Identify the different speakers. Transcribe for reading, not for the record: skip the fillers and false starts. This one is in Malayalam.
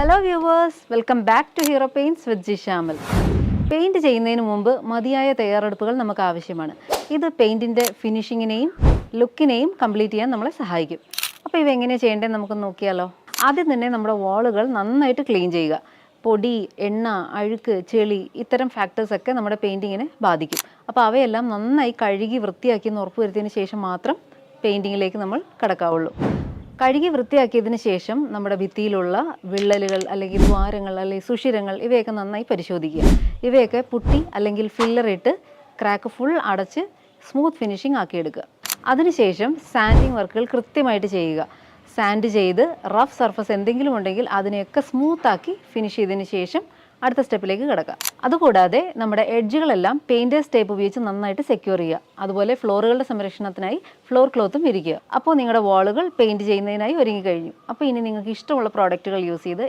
Speaker 1: Hello viewers, welcome back to hero paints with Jishamal. Paint ചെയ്യുന്നതിന് മുമ്പ് മതിയായ തയ്യാറെടുപ്പുകൾ നമുക്ക് ആവശ്യമാണ്. ഇത് പെയിൻറ്റിൻ്റെ ഫിനിഷിങ്ങിനെയും ലുക്കിനെയും കംപ്ലീറ്റ് ചെയ്യാൻ നമ്മളെ സഹായിക്കും. അപ്പോൾ ഇവ എങ്ങനെയാണ് ചെയ്യേണ്ടതെന്ന് നമുക്ക് നോക്കിയാലോ. ആദ്യം തന്നെ നമ്മുടെ വാളുകൾ നന്നായിട്ട് ക്ലീൻ ചെയ്യുക. പൊടി, എണ്ണ, അഴുക്ക്, ചെളി ഇത്തരം ഫാക്ടേഴ്സൊക്കെ നമ്മുടെ പെയിൻറ്റിങ്ങിനെ ബാധിക്കും. അപ്പോൾ അവയെല്ലാം നന്നായി കഴുകി വൃത്തിയാക്കി എന്ന് ഉറപ്പ് വരുത്തിയതിന് ശേഷം മാത്രം പെയിൻറ്റിങ്ങിലേക്ക് നമ്മൾ കടക്കാവുള്ളൂ. കഴുകി വൃത്തിയാക്കിയതിന് ശേഷം നമ്മുടെ ഭിത്തിയിലുള്ള വിള്ളലുകൾ അല്ലെങ്കിൽ ദ്വാരങ്ങൾ അല്ലെങ്കിൽ സുഷിരങ്ങൾ ഇവയൊക്കെ നന്നായി പരിശോധിക്കുക. ഇവയൊക്കെ പുട്ടി അല്ലെങ്കിൽ ഫില്ലർ ഇട്ട് ക്രാക്ക് ഫുൾ അടച്ച് സ്മൂത്ത് ഫിനിഷിംഗ് ആക്കിയെടുക്കുക. അതിനുശേഷം സാൻഡിങ് വർക്കുകൾ കൃത്യമായിട്ട് ചെയ്യുക. സാൻഡ് ചെയ്ത് റഫ് സർഫസ് എന്തെങ്കിലും ഉണ്ടെങ്കിൽ അതിനെയൊക്കെ സ്മൂത്താക്കി ഫിനിഷ് ചെയ്തതിന് ശേഷം അടുത്ത സ്റ്റെപ്പിലേക്ക് കിടക്കുക. അതുകൂടാതെ നമ്മുടെ എഡ്ജുകളെല്ലാം പെയിൻറ്റേഴ്സ് ടേപ്പ് ഉപയോഗിച്ച് നന്നായിട്ട് സെക്യൂർ ചെയ്യുക. അതുപോലെ ഫ്ലോറുകളുടെ സംരക്ഷണത്തിനായി ഫ്ലോർ ക്ലോത്തും വിരിക്കുക. അപ്പോൾ നിങ്ങളുടെ വാളുകൾ പെയിൻറ്റ് ചെയ്യുന്നതിനായി ഒരുങ്ങി കഴിഞ്ഞു. അപ്പോൾ ഇനി നിങ്ങൾക്ക് ഇഷ്ടമുള്ള പ്രോഡക്റ്റുകൾ യൂസ് ചെയ്ത്